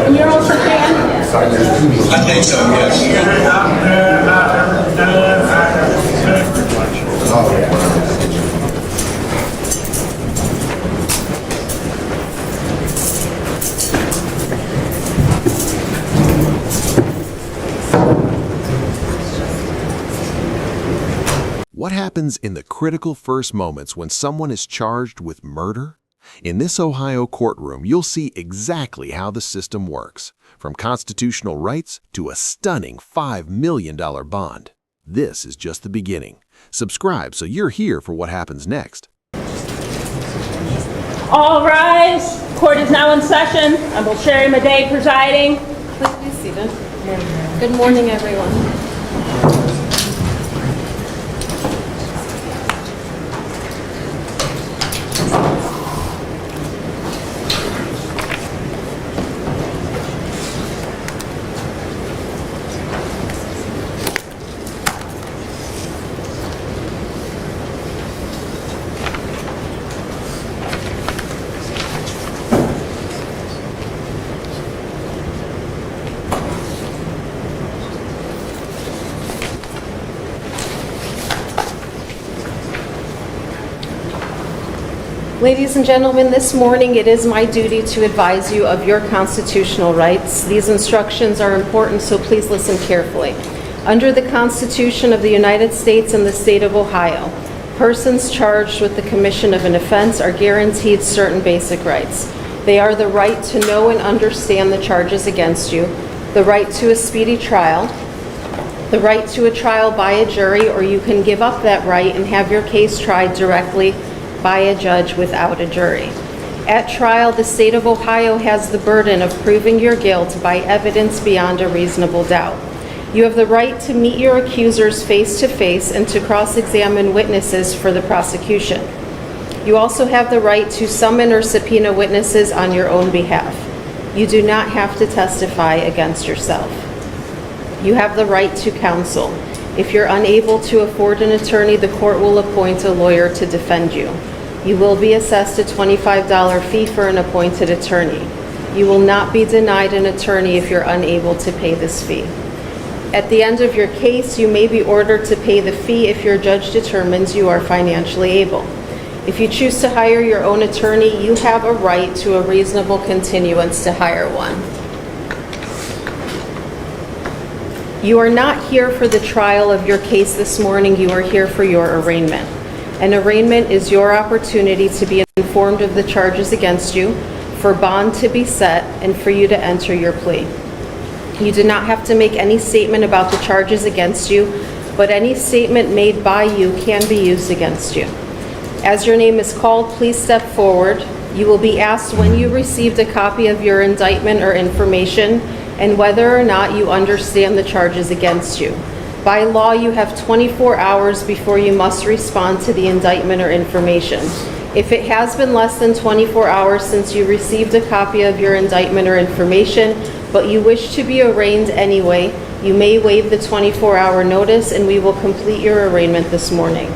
And you're also fan? I think so, What happens in the critical first moments when someone is charged with murder? In this Ohio courtroom, you'll see exactly how the system works, from constitutional rights to a stunning $5 million bond. This is just the beginning. Subscribe so you're here for what happens next. All rise. Court is now in session. I will Sherry Madej presiding. Please be seated. Good morning, everyone. Ladies and gentlemen, this morning it is my duty to advise you of your constitutional rights. These instructions are important, so please listen carefully. Under the Constitution of the United States and the state of Ohio, persons charged with the commission of an offense are guaranteed certain basic rights. They are the right to know and understand the charges against you, the right to a speedy trial, the right to a trial by a jury, or you can give up that right and have your case tried directly by a judge without a jury. At trial, the state of Ohio has the burden of proving your guilt by evidence beyond a reasonable doubt. You have the right to meet your accusers face to face and to cross-examine witnesses for the prosecution. You also have the right to summon or subpoena witnesses on your own behalf. You do not have to testify against yourself. You have the right to counsel. If you're unable to afford an attorney, the court will appoint a lawyer to defend you. You will be assessed a $25 fee for an appointed attorney. You will not be denied an attorney if you're unable to pay this fee. At the end of your case, you may be ordered to pay the fee if your judge determines you are financially able. If you choose to hire your own attorney, you have a right to a reasonable continuance to hire one. You are not here for the trial of your case this morning. You are here for your arraignment. An arraignment is your opportunity to be informed of the charges against you, for bond to be set, and for you to enter your plea. You do not have to make any statement about the charges against you, but any statement made by you can be used against you. As your name is called, please step forward. You will be asked when you received a copy of your indictment or information, and whether or not you understand the charges against you. By law, you have 24 hours before you must respond to the indictment or information. If it has been less than 24 hours since you received a copy of your indictment or information, but you wish to be arraigned anyway, you may waive the 24-hour notice and we will complete your arraignment this morning.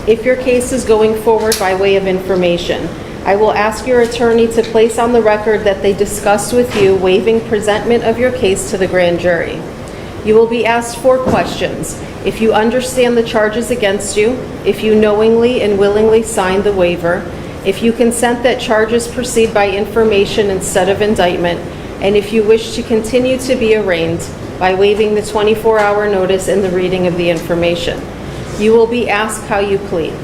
If your case is going forward by way of information, I will ask your attorney to place on the record that they discussed with you waiving presentment of your case to the grand jury. You will be asked 4 questions. If you understand the charges against you, if you knowingly and willingly signed the waiver, if you consent that charges proceed by information instead of indictment, and if you wish to continue to be arraigned by waiving the 24-hour notice and the reading of the information. You will be asked how you plead.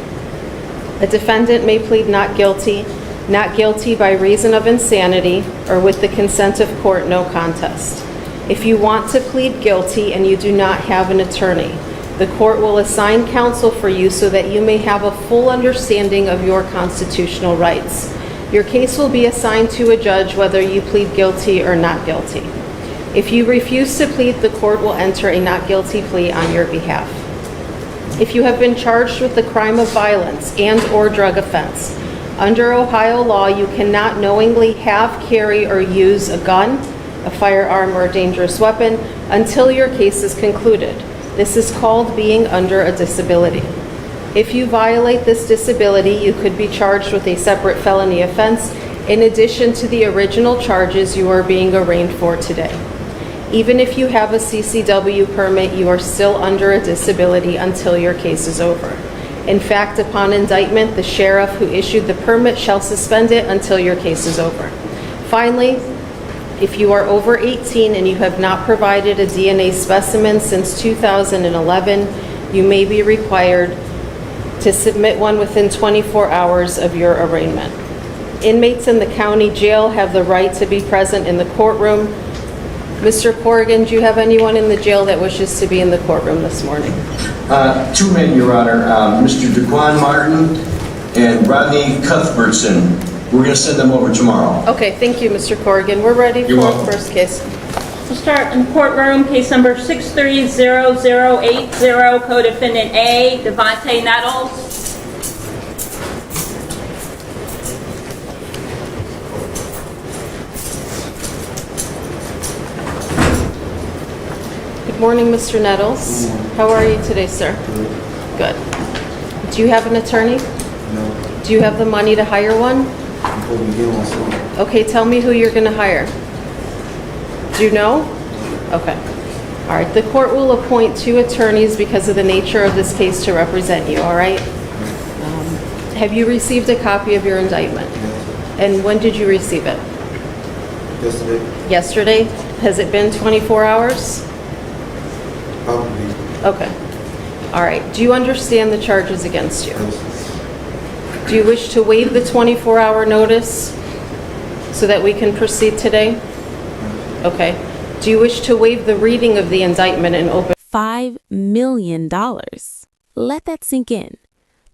A defendant may plead not guilty by reason of insanity, or with the consent of court, no contest. If you want to plead guilty and you do not have an attorney, the court will assign counsel for you so that you may have a full understanding of your constitutional rights. Your case will be assigned to a judge whether you plead guilty or not guilty. If you refuse to plead, the court will enter a not guilty plea on your behalf. If you have been charged with the crime of violence and/or drug offense, under Ohio law, you cannot knowingly have, carry, or use a gun, a firearm, or a dangerous weapon until your case is concluded. This is called being under a disability. If you violate this disability, you could be charged with a separate felony offense in addition to the original charges you are being arraigned for today. Even if you have a CCW permit, you are still under a disability until your case is over. In fact, upon indictment, the sheriff who issued the permit shall suspend it until your case is over. Finally, if you are over 18 and you have not provided a DNA specimen since 2011, you may be required to submit one within 24 hours of your arraignment. Inmates in the county jail have the right to be present in the courtroom. Mr. Corrigan, do you have anyone in the jail that wishes to be in the courtroom this morning? Two men, Your Honor, Mr. DeQuan Martin and Rodney Cuthbertson. We're going to send them over tomorrow. Okay, thank you, Mr. Corrigan. We're ready for You're our welcome. first case. We'll start in the courtroom, case number 630080, co-defendant A, Devontae Nettles. Good morning, Mr. Nettles. How are you today, sir? Good. Do you have an attorney? No, Do you have the money to hire one? I'm hoping to get one soon. Okay, tell me who you're going to hire. Do you know? Okay. All right, the court will appoint 2 attorneys because of the nature of this case to represent you, all right? Have you received a copy of your indictment? Yes. And when did you receive it? Yesterday, Yesterday? Has it been 24 hours? probably. Okay. All right. Do you understand the charges against you? Yes. Do you wish to waive the 24-hour notice so that we can proceed today? Okay. Do you wish to waive the reading of the indictment and open? $5 million. Let that sink in.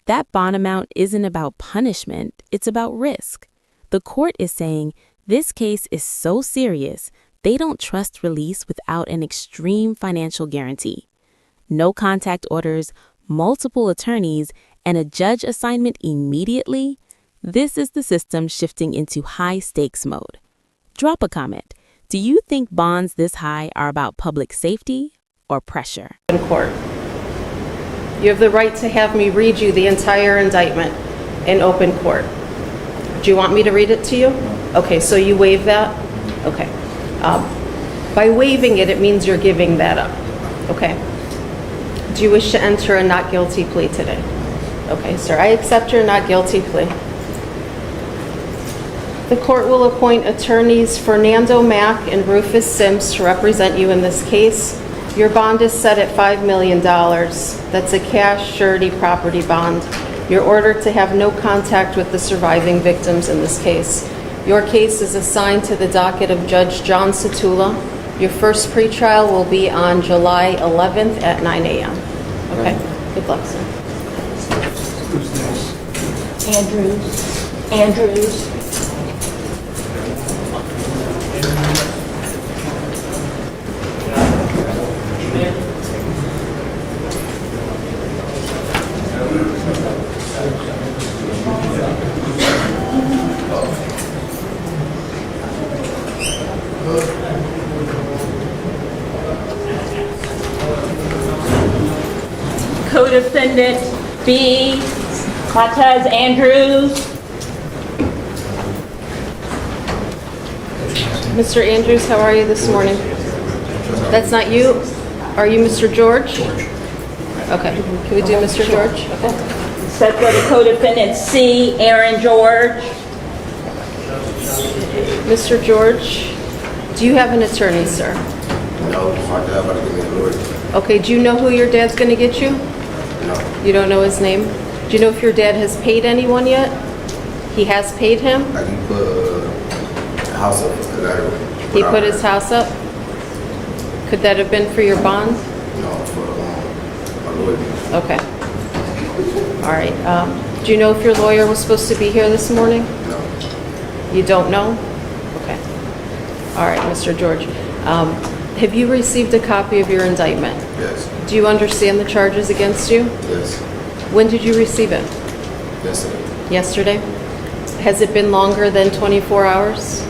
That bond amount isn't about punishment, it's about risk. The court is saying this case is so serious, they don't trust release without an extreme financial guarantee. No contact orders, multiple attorneys, and a judge assignment immediately. This is the system shifting into high-stakes mode. Drop a comment. Do you think bonds this high are about public safety or pressure? In court. You have the right to have me read you the entire indictment in open court. Do you want me to read it to you? Okay, so you waive that? Okay. By waiving it, it means you're giving that up. Okay. Do you wish to enter a not guilty plea today? Okay, sir, I accept your not guilty plea. The court will appoint attorneys Fernando Mack and Rufus Sims to represent you in this case. Your bond is set at $5 million. That's a cash surety property bond. You're ordered to have no contact with the surviving victims in this case. Your case is assigned to the docket of Judge John Satula. Your first pretrial will be on July 11th at 9 a.m. Okay? Good luck, sir. Andrews. Co-defendant B, Cortez Andrews. Mr. Andrews, how are you this morning? That's not you? Are you Mr. George? Okay. Can we do Mr. George? Okay. Set for the co-defendant C, Aaron George. Mr. George, do you have an attorney, sir? No, my dad about to give me a lawyer. Okay, do you know who your dad's going to get you? No, You don't know his name? Do you know if your dad has paid anyone yet? He has paid him? I can put a house up for that. He put his house up? Could that have been for your bond? No, for a lawyer. Okay. All right. Do you know if your lawyer was supposed to be here this morning? No, You don't know? Okay. All right, Mr. George. Have you received a copy of your indictment? yes, Do you understand the charges against you? yes, When did you receive it? yes, Yesterday? Has it been longer than 24 hours?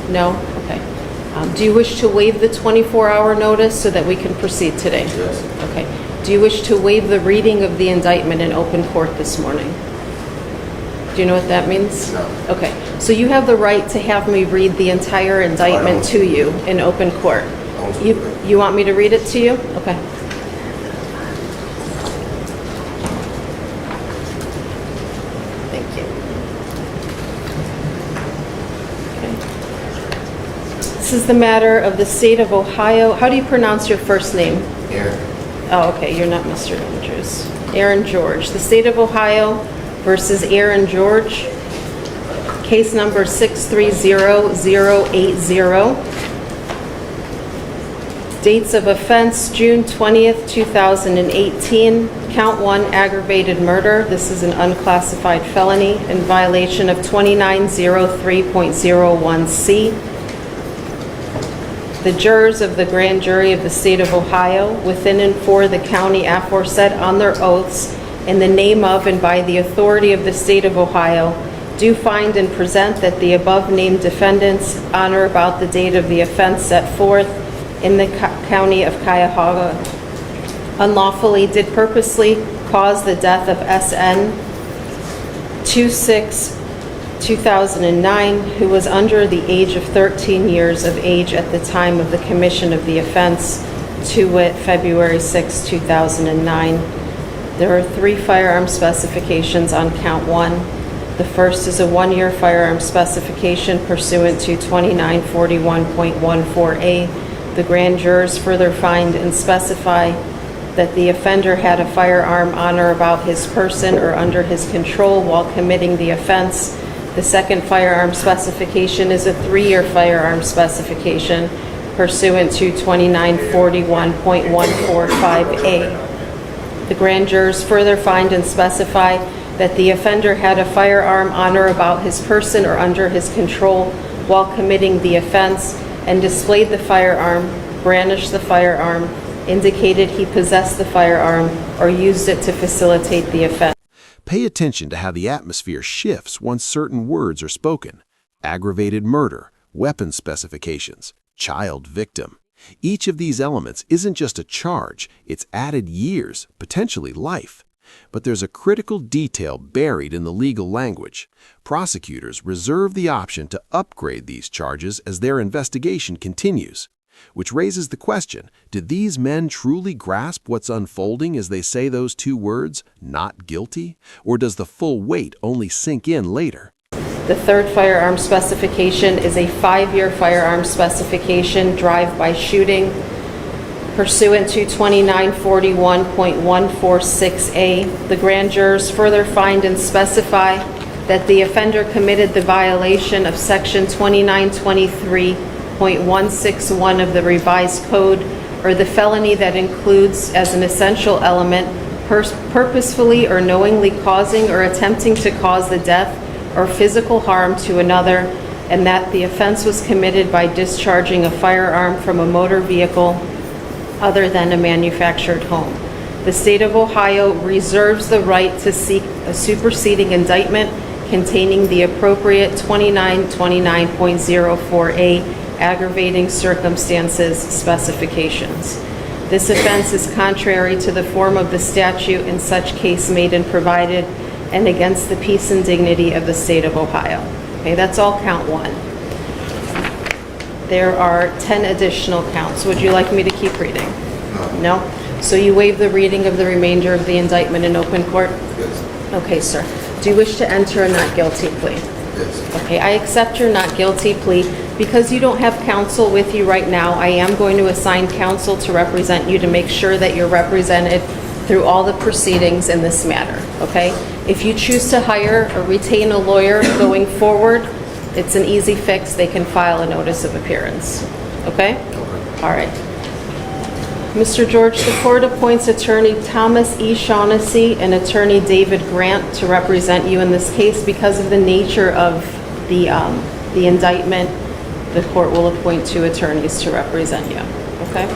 no, No? Okay. Do you wish to waive the 24-hour notice so that we can proceed today? yes, Okay. Do you wish to waive the reading of the indictment in open court this morning? Do you know what that means? No. Okay, so you have the right to have me read the entire indictment to you in open court. You want me to read it to you? Okay. Thank you. Okay. This is the matter of the state of Ohio. How do you pronounce your first name? Aaron. Oh, okay, you're not Mr. Andrews. Aaron George. The state of Ohio versus Aaron George. Case number 630080. Dates of offense, June 20th, 2018. Count 1, aggravated murder. This is an unclassified felony in violation of 2903.01C. The jurors of the grand jury of the state of Ohio, within and for the county aforesaid on their oaths, in the name of and by the authority of the state of Ohio, do find and present that the above-named defendants, on or about the date of the offense set forth in the county of Cuyahoga, unlawfully did purposely cause the death of S.N. 2/6/2009, who was under the age of 13 years of age at the time of the commission of the offense, to wit, February 6, 2009. There are 3 firearm specifications on count 1. The first is a 1-year firearm specification pursuant to 2941.14A. The grand jurors further find and specify that the offender had a firearm on or about his person or under his control while committing the offense. The second firearm specification is a 3-year firearm specification pursuant to 2941.145A. The grand jurors further find and specify that the offender had a firearm on or about his person or under his control while committing the offense and displayed the firearm, brandished the firearm, indicated he possessed the firearm, or used it to facilitate the offense. Pay attention to how the atmosphere shifts once certain words are spoken. Aggravated murder, weapon specifications, child victim. Each of these elements isn't just a charge, it's added years, potentially life. But there's a critical detail buried in the legal language. Prosecutors reserve the option to upgrade these charges as their investigation continues. Which raises the question, did these men truly grasp what's unfolding as they say those 2 words, not guilty? Or does the full weight only sink in later? The third firearm specification is a 5-year firearm specification, drive-by shooting, pursuant to 2941.146A. The grand jurors further find and specify that the offender committed the violation of section 2923.161 of the revised code, or the felony that includes as an essential element purposefully or knowingly causing or attempting to cause the death or physical harm to another, and that the offense was committed by discharging a firearm from a motor vehicle other than a manufactured home. The state of Ohio reserves the right to seek a superseding indictment containing the appropriate 2929.04A aggravating circumstances specifications. This offense is contrary to the form of the statute in such case made and provided, and against the peace and dignity of the state of Ohio. Okay, that's all count 1. There are 10 additional counts. Would you like me to keep reading? No? So you waive the reading of the remainder of the indictment in open court? Yes. Okay, sir. Do you wish to enter a not guilty plea? Yes. Okay, I accept your not guilty plea. Because you don't have counsel with you right now, I am going to assign counsel to represent you to make sure that you're represented through all the proceedings in this matter, okay? If you choose to hire or retain a lawyer going forward, it's an easy fix. They can file a notice of appearance, okay? All right. Mr. George, the court appoints Attorney Thomas E. Shaughnessy and Attorney David Grant to represent you in this case. Because of the nature of the indictment, the court will appoint 2 attorneys to represent you, okay?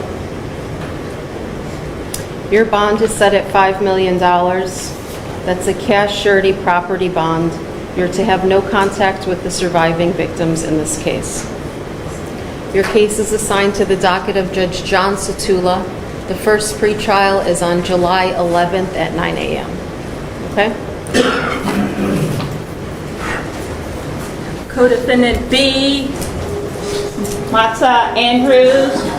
Your bond is set at $5 million. That's a cash surety property bond. You're to have no contact with the surviving victims in this case. Your case is assigned to the docket of Judge John Satula. The first pretrial is on July 11th at 9 a.m. Okay? Co-defendant B, Matza Andrews.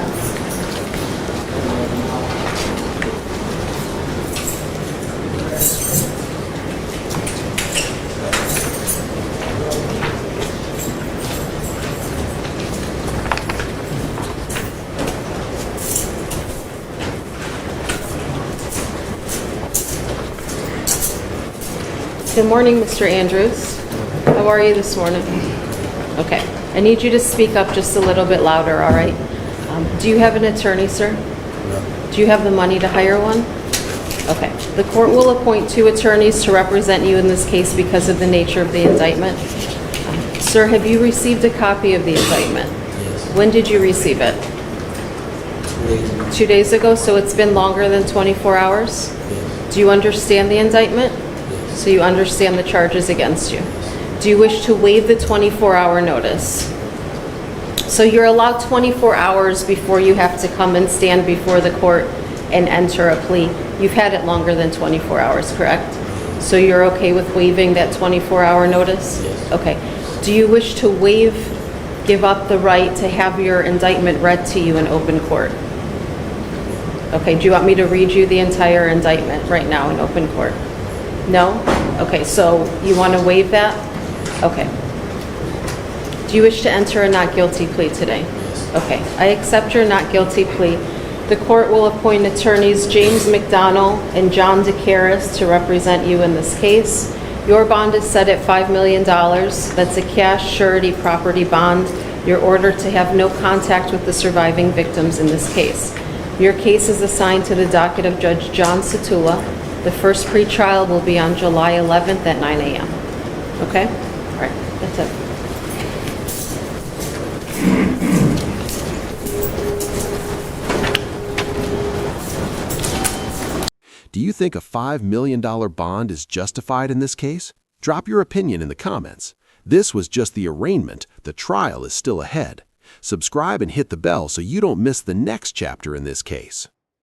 Good morning, Mr. Andrews. How are you this morning? Okay. I need you to speak up just a little bit louder, all right? Do you have an attorney, sir? No. Do you have the money to hire one? Okay. The court will appoint 2 attorneys to represent you in this case because of the nature of the indictment. Sir, have you received a copy of the indictment? Yes. When did you receive it? 2 days ago. 2 days ago, so it's been longer than 24 hours? Yes. Do you understand the indictment? Yes. So you understand the charges against you. Do you wish to waive the 24-hour notice? So you're allowed 24 hours before you have to come and stand before the court and enter a plea. You've had it longer than 24 hours, correct? So you're okay with waiving that 24-hour notice? Yes. Okay. Do you wish to give up the right to have your indictment read to you in open court? Okay, do you want me to read you the entire indictment right now in open court? No? Okay, so you want to waive that? Okay. Do you wish to enter a not guilty plea today? Yes. Okay, I accept your not guilty plea. The court will appoint attorneys James McDonnell and John DeCaris to represent you in this case. Your bond is set at $5 million. That's a cash surety property bond. You're ordered to have no contact with the surviving victims in this case. Your case is assigned to the docket of Judge John Satula. The first pretrial will be on July 11th at 9 a.m. Okay? All right, that's it. Do you think a $5 million bond is justified in this case? Drop your opinion in the comments. This was just the arraignment. The trial is still ahead. Subscribe and hit the bell so you don't miss the next chapter in this case.